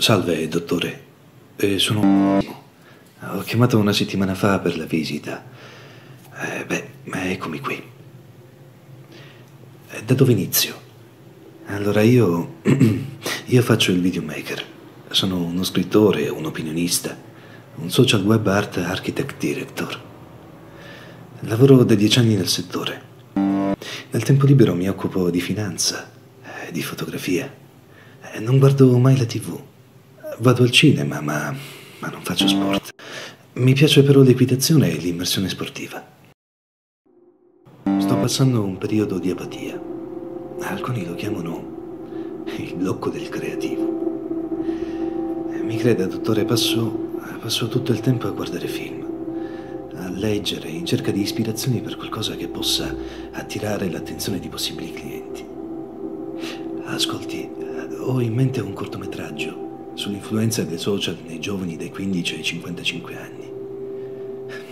Salve, dottore. Sono... Ho chiamato una settimana fa per la visita. Ma eccomi qui. Da dove inizio? Allora, io faccio il videomaker. Sono uno scrittore, un opinionista, un social web art architect director. Lavoro da 10 anni nel settore. Nel tempo libero mi occupo di finanza, di fotografia. Non guardo mai la TV. Vado al cinema, ma non faccio sport. Mi piace però l'equitazione e l'immersione sportiva. Sto passando un periodo di apatia. Alcuni lo chiamano il blocco del creativo. Mi creda, dottore, passo tutto il tempo a guardare film, a leggere in cerca di ispirazioni per qualcosa che possa attirare l'attenzione di possibili clienti. Ascolti, ho in mente un cortometraggio sull'influenza dei social nei giovani dai 15 ai 55 anni.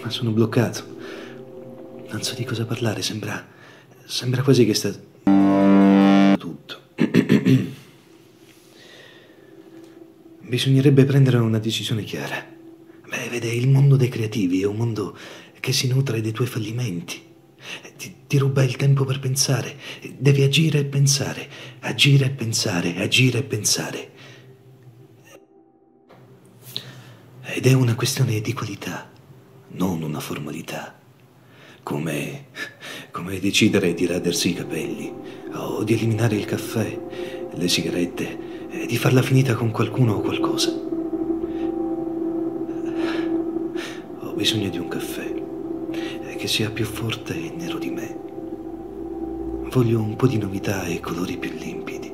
Ma sono bloccato. Non so di cosa parlare, sembra quasi che sta... tutto. Bisognerebbe prendere una decisione chiara. Vede, il mondo dei creativi è un mondo che si nutre dei tuoi fallimenti. Ti ruba il tempo per pensare. Devi agire e pensare, agire e pensare, agire e pensare. Ed è una questione di qualità, non una formalità. Come decidere di radersi i capelli, o di eliminare il caffè, le sigarette, e di farla finita con qualcuno o qualcosa. Ho bisogno di un caffè che sia più forte e nero di me. Voglio un po' di novità e colori più limpidi.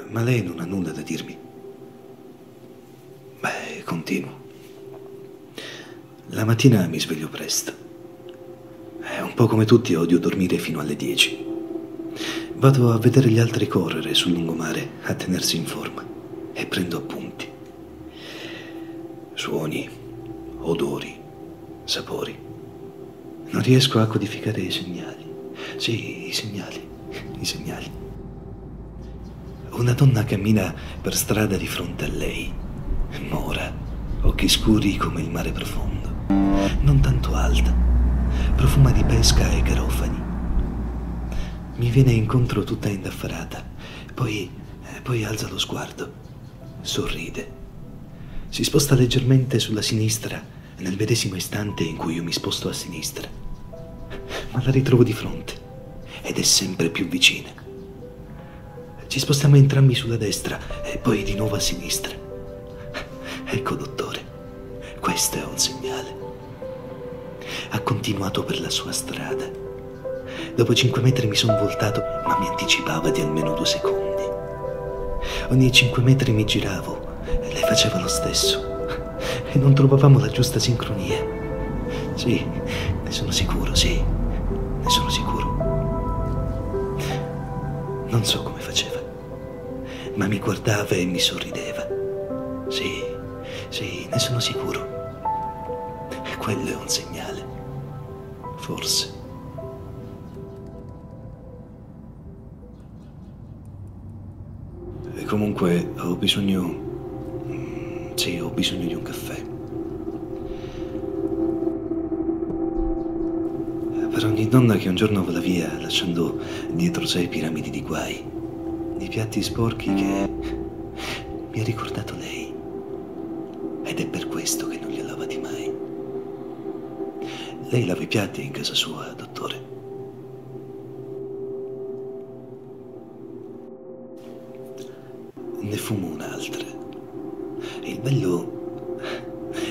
Ma lei non ha nulla da dirmi? Continuo. La mattina mi sveglio presto. Un po' come tutti odio dormire fino alle 10. Vado a vedere gli altri correre sul lungomare, a tenersi in forma, e prendo appunti. Suoni, odori, sapori. Non riesco a codificare i segnali. Sì, i segnali. Una donna cammina per strada di fronte a lei. Mora, occhi scuri come il mare profondo. Non tanto alta. Profuma di pesca e garofani. Mi viene incontro tutta indaffarata. Poi alza lo sguardo. Sorride. Si sposta leggermente sulla sinistra nel medesimo istante in cui io mi sposto a sinistra. Ma la ritrovo di fronte ed è sempre più vicina. Ci spostiamo entrambi sulla destra e poi di nuovo a sinistra. Ecco, dottore, questo è un segnale. Ha continuato per la sua strada. Dopo 5 metri mi sono voltato, ma mi anticipava di almeno 2 secondi. Ogni 5 metri mi giravo e lei faceva lo stesso. E non trovavamo la giusta sincronia. Sì, ne sono sicuro, sì, ne sono sicuro. Non so come faceva, ma mi guardava e mi sorrideva. Sì, ne sono sicuro. Quello è un segnale. Forse. E comunque ho bisogno di un caffè. Per ogni donna che un giorno vola via lasciando dietro sé piramidi di guai, di piatti sporchi che mi ha ricordato lei. Ed è per questo che non li ha lavati mai. Lei lava i piatti in casa sua, dottore? Ne fumo un'altra. Il bello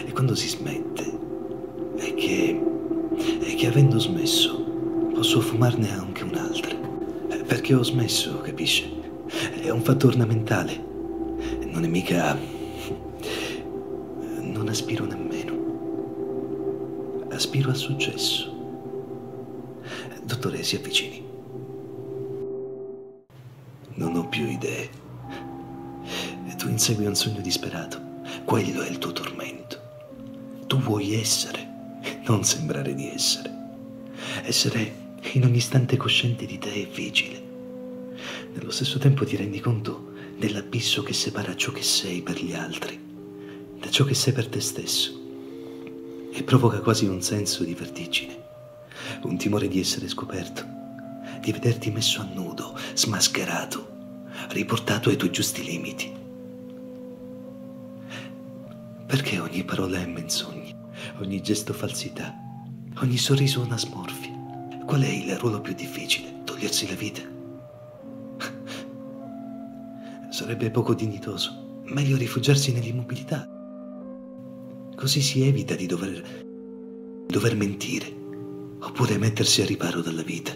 è quando si smette. È che avendo smesso posso fumarne anche un'altra. Perché ho smesso, capisce? è un fatto ornamentale. Non è mica... Non aspiro nemmeno. Aspiro al successo. Dottore, si avvicini. Non ho più idee. Tu insegui un sogno disperato. Quello è il tuo tormento. Tu vuoi essere, non sembrare di essere. Essere in ogni istante cosciente di te e vigile. Nello stesso tempo ti rendi conto dell'abisso che separa ciò che sei per gli altri da ciò che sei per te stesso. E provoca quasi un senso di vertigine, un timore di essere scoperto, di vederti messo a nudo, smascherato, riportato ai tuoi giusti limiti. Perché ogni parola è menzogna, ogni gesto falsità, ogni sorriso una smorfia? Qual è il ruolo più difficile? Togliersi la vita? Sarebbe poco dignitoso. Meglio rifugiarsi nell'immobilità. Così si evita di dover mentire, oppure mettersi a riparo dalla vita.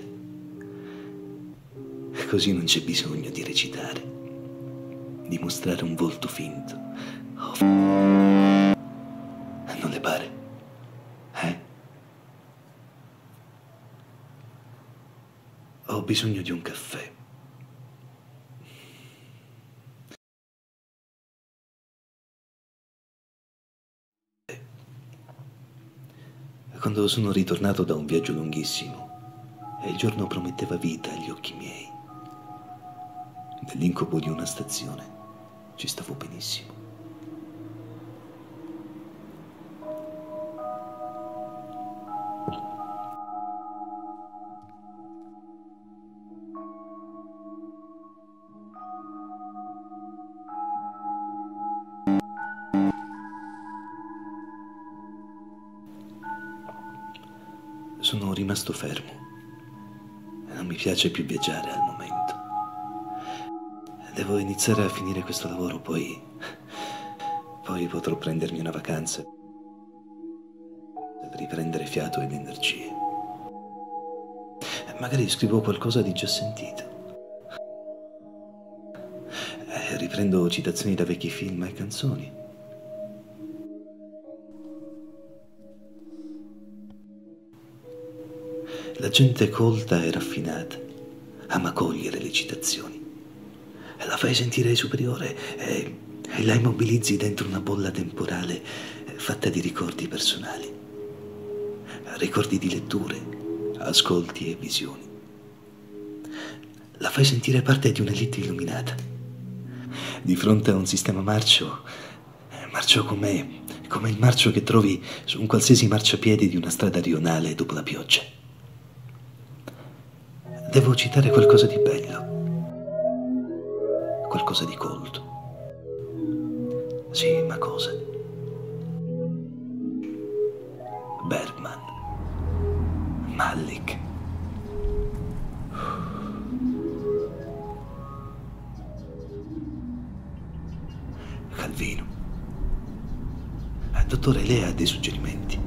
Così non c'è bisogno di recitare, di mostrare un volto finto. Non le pare? Ho bisogno di un caffè. Quando sono ritornato da un viaggio lunghissimo e il giorno prometteva vita agli occhi miei, nell'incubo di una stazione ci stavo benissimo. Sono rimasto fermo. Non mi piace più viaggiare al momento. Devo iniziare a finire questo lavoro, poi potrò prendermi una vacanza per riprendere fiato ed energie. Magari scrivo qualcosa di già sentito. Riprendo citazioni da vecchi film e canzoni. La gente colta e raffinata ama cogliere le citazioni. La fai sentire superiore e la immobilizzi dentro una bolla temporale fatta di ricordi personali. Ricordi di letture, ascolti e visioni. La fai sentire parte di un'elite illuminata. Di fronte a un sistema marcio come il marcio che trovi su un qualsiasi marciapiede di una strada rionale dopo la pioggia. Devo citare qualcosa di bello, qualcosa di colto. Sì, ma cosa? Bergman, Malick. Calvino. Dottore, lei ha dei suggerimenti?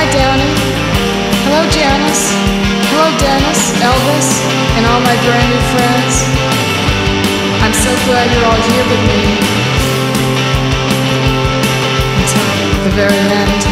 Hi, Danny. Hello, Janice. Hello, Dennis, Elvis, and all my brand new friends. I'm so glad you're all here with me until the very end.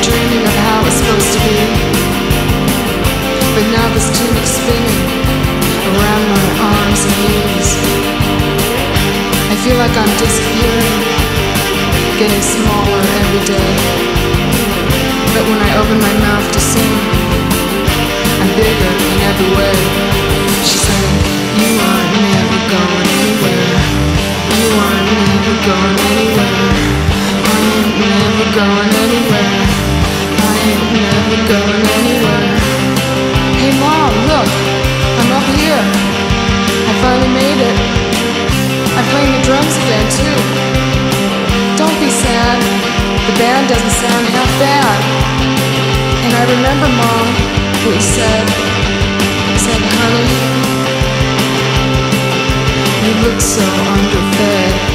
Dreaming of how it's supposed to be. But now this tunic's spinning around my arms and knees. I feel like I'm disappearing, getting smaller every day. But when I open my mouth to sing, I'm bigger in every way. She said, you aren't never going anywhere. You aren't never going anywhere. I ain't never going anywhere. I ain't never going anywhere. Hey Mom, look, I'm up here. I finally made it. I'm playing the drums again too. Don't be sad. The band doesn't sound half bad. And I remember, Mom, what you said. You said, honey, you look so underfed.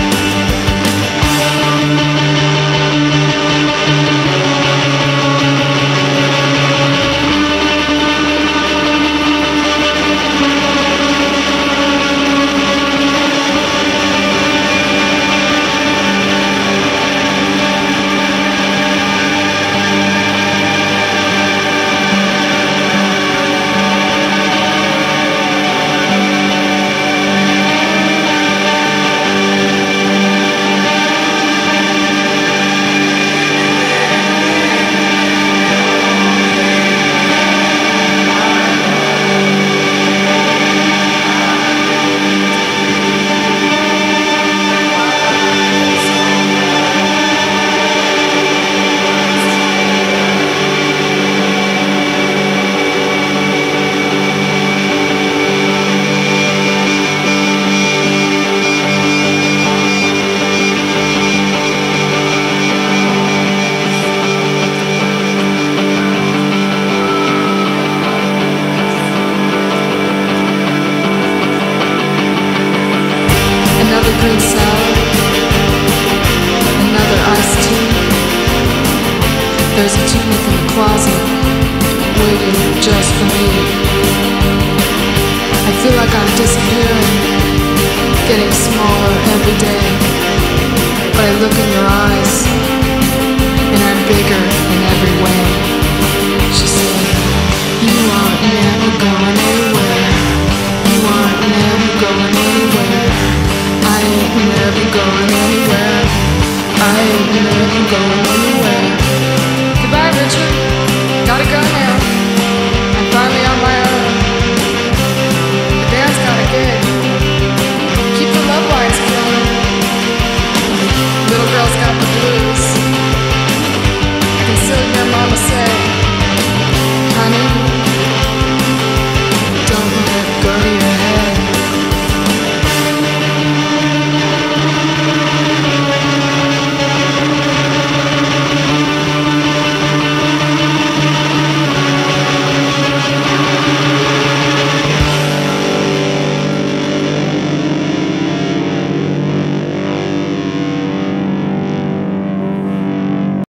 Another green salad, another iced tea. There's a tunic in the closet, waiting just for me. I feel like I'm disappearing, getting smaller every day.